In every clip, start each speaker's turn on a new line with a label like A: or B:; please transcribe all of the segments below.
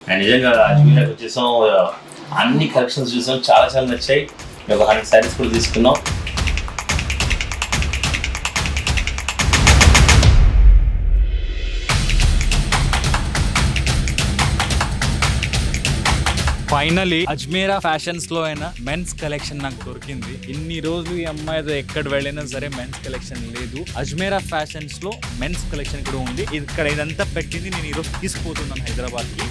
A: And నిజంగా అజ్మీర్కి వచ్చేసాం, అన్ని కలెక్షన్స్ చూసాం, చాలా చాలా నచ్చాయి. ఒక 100 శారీస్ కూడా తీసుకున్నాం.
B: ఫైనలీ అజ్మీరా ఫ్యాషన్స్ లో అయినా మెన్స్ కలెక్షన్ నాకు దొరికింది. ఇన్ని రోజులు ఈ అమ్మాయితో ఎక్కడ వెళ్ళినా సరే మెన్స్ కలెక్షన్ లేదు. అజ్మీరా ఫ్యాషన్స్ లో మెన్స్ కలెక్షన్ కూడా ఉంది. ఇక్కడ ఇదంతా పెట్టింది నేను ఈరోజు తీసుకుపోతున్నాను హైదరాబాద్ కి.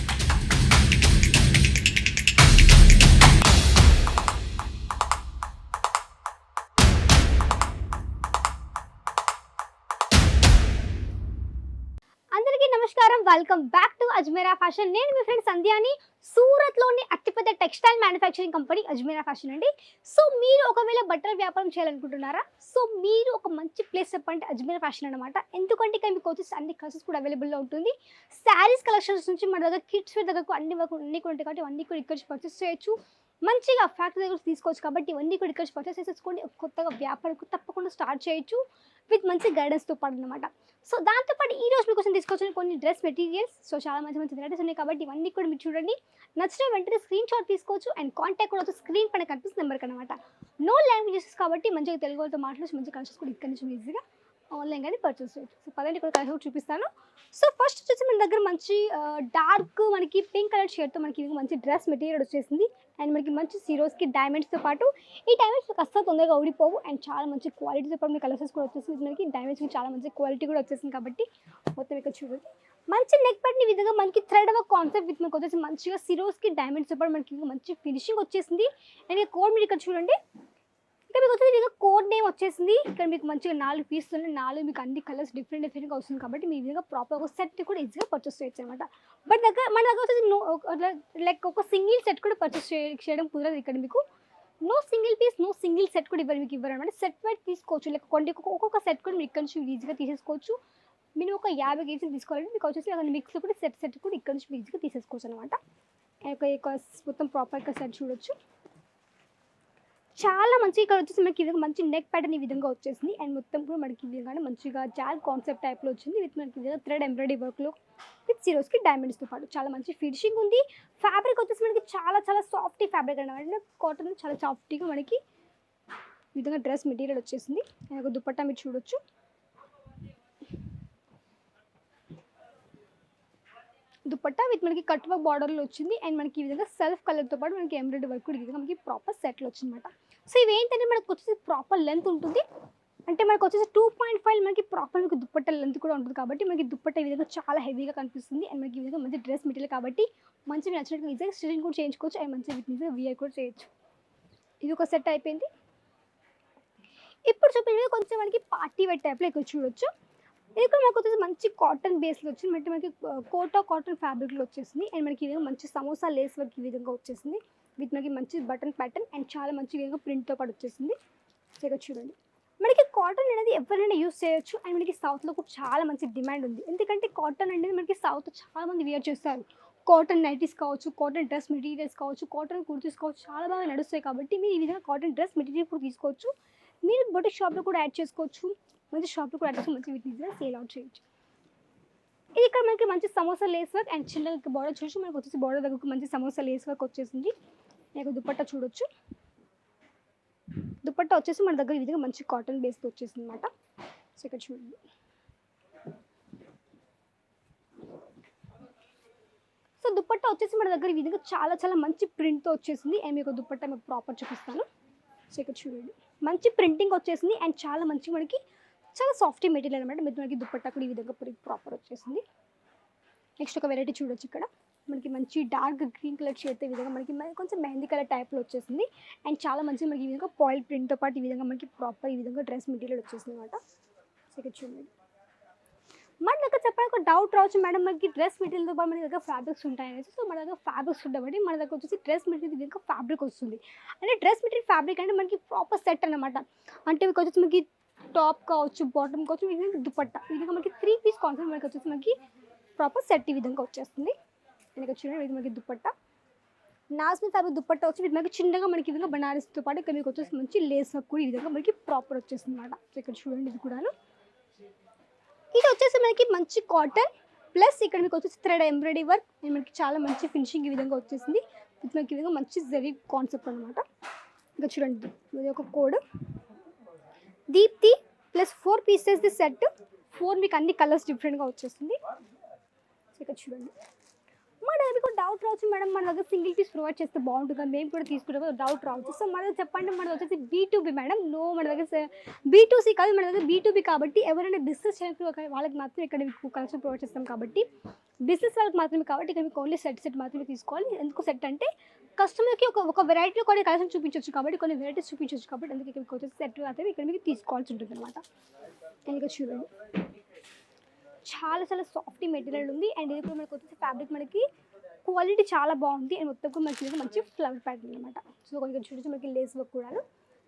C: అందరికీ నమస్కారం, welcome back to Ajmeera fashion. నేను మీ ఫ్రెండ్ సంధ్యాని. సూరత్లోని అతిపెద్ద textile manufacturing company Ajmeera fashion అండి. సో మీరు ఒకవేళ బట్టల వ్యాపారం చేయాలనుకుంటున్నారా? సో మీరు ఒక మంచి ప్లేస్ చెప్పండి, అజ్మీరా ఫ్యాషన్ అనమాట. ఎందుకంటే ఇక్కడ మీకు వచ్చేసి అన్ని కలర్స్ కూడా అవైలబుల్లో ఉంటుంది. శారీస్ కలెక్షన్స్ నుంచి మన దగ్గర కిడ్స్ వేర్ దగ్గరకు అన్ని కూడా ఉంటాయి కాబట్టి అన్నీ కూడా ఇక్కడ పర్చేస్ చేయొచ్చు. మంచిగా ఫ్యాక్టరీ దగ్గర తీసుకోవచ్చు కాబట్టి ఇవన్నీ కూడా ఇక్కడ పర్చేస్ చేసేసుకోండి. కొత్తగా వ్యాపారం తప్పకుండా స్టార్ట్ చేయొచ్చు విత్ మంచి గైడెన్స్తో పాటు అనమాట. సో దాంతోపాటు ఈ రోజు మీకోసం తీసుకొచ్చిన కొన్ని డ్రెస్ మెటీరియల్స్. సో చాలా మంచి మంచి వెరైటీస్ ఉన్నాయి కాబట్టి ఇవన్నీ కూడా మీరు చూడండి. నచ్చిన వెంటనే స్క్రీన్ షాట్ తీసుకోవచ్చు. అండ్ కాంటాక్ట్ కూడా స్క్రీన్ పైన కనిపిస్తుంది నెంబర్కి అనమాట. నో లాంగ్వేజెస్ కాబట్టి మంచిగా తెలుగు వాళ్ళతో మాట్లాడి మంచి కలెక్షన్స్ కూడా ఇక్కడ నుంచి ఈజీగా ఆన్లైన్ కానీ పర్చేస్ చేయొచ్చు. సో పదండి ఇక్కడ కలెక్షన్ చూపిస్తాను. సో ఫస్ట్ వచ్చేసి మన దగ్గర మంచి డార్క్ మనకి పింక్ కలర్ షేడ్తో మనకి మంచి డ్రెస్ మెటీరియల్ వచ్చేసింది. అండ్ మనకి మంచి సీరోస్కి డైమండ్స్తో పాటు ఈ డైమండ్స్ అస్సలు తొందరగా ఊడిపోవు. అండ్ చాలా మంచి క్వాలిటీతో పాటు మీ కలర్స్ కూడా వచ్చేసింది. మనకి డైమండ్స్కి చాలా మంచి క్వాలిటీ కూడా వచ్చేసింది కాబట్టి మొత్తం ఇక్కడ చూడండి. మంచి నెక్ పట్టిన విధంగా మనకి థ్రెడ్ వర్క్ కాన్సెప్ట్ విత్ మనకు వచ్చేసి మంచిగా సిరోస్కి డైమండ్స్తో పాటు మనకి మంచి ఫినిషింగ్ వచ్చేసింది. అండ్ కోడ్ మీరు ఇక్కడ చూడండి. ఇక్కడ మీకు వచ్చేసి విధంగా కోడ్ నేమ్ వచ్చేసింది. ఇక్కడ మీకు మంచిగా 4 పీసెస్ ఉన్నాయి. 4 మీకు అన్ని కలర్స్ డిఫరెంట్గా వస్తుంది కాబట్టి మీ విధంగా ప్రాపర్ ఒక సెట్ కూడా ఈజీగా పర్చేస్ చేయొచ్చు అనమాట. బట్ మన దగ్గర వచ్చేసి లైక్ ఒక సింగిల్ సెట్ కూడా పర్చేస్ చేయడం కుదరదు. ఇక్కడ మీకు no single piece no single set కూడా మీకు ఇవ్వరు అనమాట. సెట్ వైట్ తీసుకోవచ్చు. లైక్ ఒక్కొక్క సెట్ కూడా మీరు ఇక్కడ నుంచి ఈజీగా తీసేసుకోవచ్చు. మినిమం ఒక 50 కేజీలు తీసుకోవాలంటే మీకు వచ్చేసి అక్కడ మిక్స్ కూడా సెట్ కూడా ఇక్కడ నుంచి ఈజీగా తీసేసుకోవచ్చు అనమాట. మొత్తం ప్రాపర్గా సెట్ చూడొచ్చు. చాలా మంచి ఇక్కడ వచ్చేసి మనకి విధంగా మంచి నెక్ ప్యాటర్న్ ఈ విధంగా వచ్చేసింది. అండ్ మొత్తం కూడా మనకి విధంగా మంచిగా జాల్ కాన్సెప్ట్ టైప్లో వచ్చింది విత్ మనకి విధంగా థ్రెడ్ ఎంబ్రాయిడరీ వర్క్లో విత్ సిరోస్కి డైమండ్స్తో పాటు చాలా మంచి ఫినిషింగ్ ఉంది. ఫ్యాబ్రిక్ వచ్చేసి మనకి చాలా చాలా సాఫ్టీ ఫ్యాబ్రిక్ అనమాట. కాటన్ చాలా సాఫ్టీగా మనకి విధంగా డ్రెస్ మెటీరియల్ వచ్చేసింది. అండ్ ఒక దుపట్టా మీరు చూడొచ్చు. దుపట్టా విత్ మనకి కట్ వర్క్ బార్డర్లో వచ్చింది. అండ్ మనకి ఈ విధంగా సెల్ఫ్ కలర్తో పాటు మనకి ఎంబ్రాయిడరీ వర్క్ కూడా ఈ విధంగా మనకి ప్రాపర్ సెట్లో వచ్చిందన్నమాట. సో ఇవి ఏంటంటే మనకు వచ్చేసి ప్రాపర్ లెంత్ ఉంటుంది. అంటే మనకు వచ్చేసి 2.5 మనకి ప్రాపర్ మనకి దుపట్టా లెంత్ కూడా ఉంటుంది కాబట్టి మనకి దుపట్టా ఈ విధంగా చాలా హెవీగా కనిపిస్తుంది. అండ్ మనకి ఈ విధంగా మంచి డ్రెస్ మెటీరియల్ కాబట్టి మంచిగా నచ్చినట్టుగా ఈజీగా స్టిచింగ్ కూడా చేయించుకోవచ్చు. అండ్ మంచిగా ఈజీగా వీఐ కూడా చేయొచ్చు. ఇది ఒక సెట్ అయిపోయింది. ఇప్పుడు చూపించేది కొంచెం మనకి పార్టీ వేర్ టైప్లో ఇక్కడ చూడొచ్చు. ఇది కూడా మనకు వచ్చేసి మంచి కాటన్ బేస్లో వచ్చింది. అంటే మనకి కోటా కాటన్ ఫ్యాబ్రిక్లో వచ్చేసింది. అండ్ మనకి ఈ విధంగా మంచి సమోసా లేస్ వర్క్ ఈ విధంగా వచ్చేసింది విత్ మనకి మంచి బటన్ ప్యాటర్న్ అండ్ చాలా మంచి విధంగా ప్రింట్తో పాటు వచ్చేసింది. సో ఇక్కడ చూడండి. మనకి కాటన్ అనేది ఎవరైనా యూస్ చేయొచ్చు. అండ్ మనకి సౌత్లో కూడా చాలా మంచి డిమాండ్ ఉంది. ఎందుకంటే కాటన్ అనేది మనకి సౌత్ చాలా మంది వేర్ చేస్తారు. కాటన్ నైటీస్ కావచ్చు, కాటన్ డ్రెస్ మెటీరియల్స్ కావచ్చు, కాటన్ కుర్తీస్ కావచ్చు, చాలా బాగా నడుస్తాయి కాబట్టి మీరు ఈ విధంగా కాటన్ డ్రెస్ మెటీరియల్ కూడా తీసుకోవచ్చు. మీరు బొటిక్ షాప్లో కూడా యాడ్ చేసుకోవచ్చు. మంచి షాప్లో కూడా యాడ్ చేసుకుని మంచి వీటిని సేల్ అవుట్ చేయొచ్చు. ఇది ఇక్కడ మనకి మంచి సమోసా లేస్ వర్క్ అండ్ చిన్న బార్డర్ చూసి మనకు వచ్చేసి బార్డర్ దగ్గరకు మంచి సమోసా లేస్ వర్క్ వచ్చేసింది. నాకు దుపట్టా చూడొచ్చు. దుపట్టా వచ్చేసి మన దగ్గర ఈ విధంగా మంచి కాటన్ బేస్తో వచ్చేసింది అనమాట. సో ఇక్కడ చూడండి. సో దుపట్టా వచ్చేసి మన దగ్గర ఈ విధంగా చాలా చాలా మంచి ప్రింట్తో వచ్చేసింది. అండ్ మీకు దుపట్టా మీకు ప్రాపర్ చూపిస్తాను. సో ఇక్కడ చూడండి. మంచి ప్రింటింగ్ వచ్చేసింది అండ్ చాలా మంచి మనకి చాలా సాఫ్టీ మెటీరియల్ అనమాట. మీరు మనకి దుపట్టా కూడా ఈ విధంగా ప్రాపర్ వచ్చేసింది. నెక్స్ట్ ఒక వెరైటీ చూడొచ్చు. ఇక్కడ మనకి మంచి డార్క్ గ్రీన్ కలర్ షేడ్ ఈ విధంగా మనకి కొంచెం మెహందీ కలర్ టైప్లో వచ్చేసింది. అండ్ చాలా మంచి మనకి ఈ విధంగా పాయిల్ ప్రింట్తో పాటు ఈ విధంగా మనకి ప్రాపర్ ఈ విధంగా డ్రెస్ మెటీరియల్ వచ్చేసింది అనమాట. సో ఇక్కడ చూడండి. మన దగ్గర చెప్పడానికి ఒక డౌట్ రావచ్చు, మేడం మనకి డ్రెస్ మెటీరియల్తో పాటు మన దగ్గర ఫ్యాబ్రిక్స్ ఉంటాయనేసి. సో మన దగ్గర ఫ్యాబ్రిక్స్ ఉండబట్టి మన దగ్గర వచ్చేసి డ్రెస్ మెటీరియల్ విధంగా ఫ్యాబ్రిక్ వస్తుంది. అంటే డ్రెస్ మెటీరియల్ ఫ్యాబ్రిక్ అంటే మనకి ప్రాపర్ సెట్ అనమాట. అంటే మీకు వచ్చేసి మనకి టాప్ కావచ్చు, బాటమ్ కావచ్చు, ఈ విధంగా దుపట్టా ఈ విధంగా మనకి 3 పీస్ కాన్సెప్ట్ మనకి వచ్చేసి మనకి ప్రాపర్ సెట్ ఈ విధంగా వచ్చేస్తుంది. మనకి చూడండి. ఇది మనకి దుపట్టా నాస్మి ఫ్యాబ్రిక్ దుపట్టా వచ్చి ఇది మనకి చిన్నగా మనకి ఈ విధంగా బనారస్తో పాటు ఇక్కడ మీకు వచ్చేసి మంచి లేస్ వర్క్ కూడా ఈ విధంగా మనకి ప్రాపర్ వచ్చేస్తుంది అనమాట. సో ఇక్కడ చూడండి. ఇది కూడాను ఇది వచ్చేసి మనకి మంచి కాటన్ ప్లస్ ఇక్కడ మీకు వచ్చేసి థ్రెడ్ ఎంబ్రాయిడరీ వర్క్ అండ్ మనకి చాలా మంచి ఫినిషింగ్ ఈ విధంగా వచ్చేసింది. ఇది మనకి ఈ విధంగా మంచి జరీ కాన్సెప్ట్ అనమాట. ఇంకా చూడండి ఇది ఒక code Deepti plus 4 pieces the set 4 మీకు అన్ని కలర్స్ డిఫరెంట్గా వచ్చేస్తుంది. ఇక్కడ చూడండి మన దగ్గర మీకు డౌట్ రావచ్చు మేడం మన దగ్గర సింగిల్ పీస్ ప్రొవైడ్ చేస్తే బాగుంటుందా మేము కూడా తీసుకుంటాం డౌట్ రావచ్చు. సో మన దగ్గర చెప్పండి మన వచ్చేసి B2B మేడం. నో మన దగ్గర B2C కాదు మన దగ్గర B2B కాబట్టి ఎవరైనా బిజినెస్ చేయాలి వాళ్ళకి మాత్రం ఇక్కడ మీకు కలెక్షన్ ప్రొవైడ్ చేస్తాం కాబట్టి బిజినెస్ వాళ్ళకి మాత్రమే కాబట్టి ఇక్కడ మీకు ఓన్లీ సెట్ మాత్రమే తీసుకోవాలి. ఎందుకు సెట్ అంటే కస్టమర్కి ఒక వెరైటీలో కొన్ని కలెక్షన్ చూపించవచ్చు కాబట్టి కొన్ని వెరైటీస్ చూపించవచ్చు కాబట్టి అందుకే ఇక్కడ మీకు వచ్చేసి సెట్ మాత్రమే ఇక్కడ మీకు తీసుకోవాల్సి ఉంటుంది అనమాట. ఇంకా చూడండి చాలా చాలా సాఫ్ట్ మెటీరియల్ ఉంది అండ్ ఇది కూడా మనకు వచ్చేసి ఫ్యాబ్రిక్ మనకి క్వాలిటీ చాలా బాగుంది అండ్ మొత్తం కూడా మనకి మంచి ఫ్లవర్ ప్యాటర్న్ అనమాట. సో కొంచెం చూడండి మనకి లేస్ వర్క్ కూడా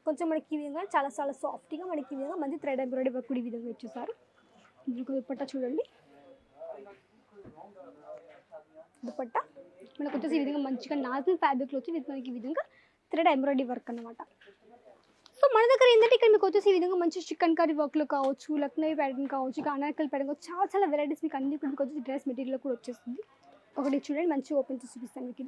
C: కొంచెం మనకి ఈ విధంగా చాలా చాలా సాఫ్ట్గా మనకి ఈ విధంగా మంచి థ్రెడ్ ఎంబ్రాయిడరీ వర్క్ కూడా ఈ విధంగా ఇచ్చేసారు. దుపట్టా చూడండి దుపట్టా మనకు వచ్చేసి ఈ విధంగా మంచిగా నాజుల్ ఫ్యాబ్రిక్లో వచ్చి మనకి ఈ విధంగా థ్రెడ్ ఎంబ్రాయిడరీ వర్క్ అనమాట. సో మన దగ్గర ఏంటంటే ఇక్కడ మీకు వచ్చేసి ఈ విధంగా మంచి చికెన్ కర్రీ వర్క్లో కావచ్చు లక్నవీ ప్యాటర్న్ కావచ్చు ఇక అనార్కలి ప్యాటర్న్ కావచ్చు చాలా చాలా వెరైటీస్ మీకు అన్ని మీకు వచ్చేసి డ్రెస్ మెటీరియల్ కూడా వచ్చేస్తుంది. ఒకటి చూడండి మంచిగా ఓపెన్ చేసి చూపిస్తాను మీకు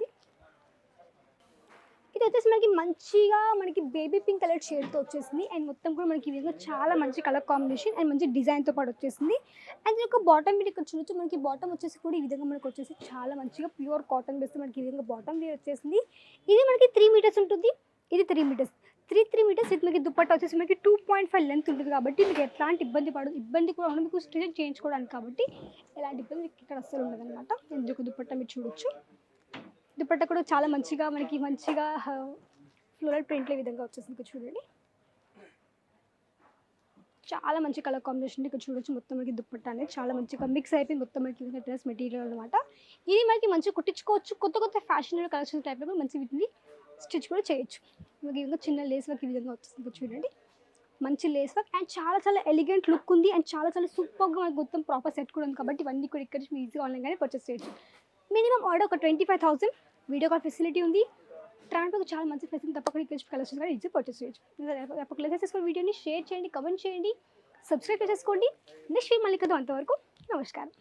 C: ఇది వచ్చేసి మనకి మంచిగా మనకి బేబీ పింక్ కలర్ షేడ్తో వచ్చేసింది అండ్ మొత్తం కూడా మనకి ఈ విధంగా చాలా మంచి కలర్ కాంబినేషన్ అండ్ మంచి డిజైన్తో పాటు వచ్చేసింది. అండ్ దీని యొక్క బాటమ్ మీరు ఇక్కడ చూడొచ్చు మనకి బాటమ్ వచ్చేసి కూడా ఈ విధంగా మనకు వచ్చేసి చాలా మంచిగా ప్యూర్ కాటన్ బేస్ మనకి ఈ విధంగా బాటమ్ వేర్ వచ్చేసింది. ఇది మనకి 3 మీటర్స్ ఉంటుంది ఇది 3 మీటర్స్ 3 మీటర్స్ ఇది మనకి దుపట్టా వచ్చేసి మనకి 2.5 లెంత్ ఉంటుంది కాబట్టి మీకు ఎట్లాంటి ఇబ్బంది కూడా ఉండదు మీకు స్టిచ్ చేయించుకోవడానికి కాబట్టి ఎలాంటి ఇబ్బంది మీకు ఇక్కడ అస్సలు ఉండదు అనమాట. ఎందుకు దుపట్టా మీరు చూడొచ్చు దుపట్టా కూడా చాలా మంచిగా మనకి మంచిగా ఫ్లోరల్ ప్రింట్లో ఈ విధంగా వచ్చేసింది. ఇక్కడ చూడండి చాలా మంచి కలర్ కాంబినేషన్ ఇక్కడ చూడొచ్చు మొత్తం మనకి దుపట్టా అనేది చాలా మంచిగా మిక్స్ అయిపోయింది మొత్తం మనకి డ్రెస్ మెటీరియల్ అనమాట. ఇది మనకి మంచిగా కుట్టించుకోవచ్చు కొత్త ఫ్యాషన్ కలెక్షన్ టైప్లో కూడా మంచి వీటిని స్టిచ్ కూడా చేయొచ్చు. మనకి ఈ విధంగా చిన్న లేస్ వర్క్ ఈ విధంగా వచ్చేసింది చూడండి మంచి లేస్ వర్క్ అండ్ చాలా చాలా ఎలిగెంట్ లుక్ ఉంది అండ్ చాలా చాలా సూపర్గా మనకి మొత్తం ప్రాపర్ సెట్ కూడా ఉంది కాబట్టి ఇవన్నీ కూడా ఇక్కడ ఈజీగా ఆన్లైన్ కానీ పర్చేస్ చేయొచ్చు. మినిమం ఆర్డర్ ఒక 25,000 వీడియో కాల్ ఫెసిలిటీ ఉంది ట్రాన్స్ఫర్కి చాలా మంచి ఫెసిలిటీ తప్పకుండా ఇక్కడ కలెక్షన్ కూడా ఈజీ పర్చేస్ చేయొచ్చు. తప్పకుండా లైక్ చేసుకోండి వీడియోని షేర్ చేయండి కమెంట్ చేయండి సబ్స్క్రైబ్ చేసుకోండి నెక్స్ట్ వీక్ మళ్ళీ కదా అంతవరకు నమస్కారం.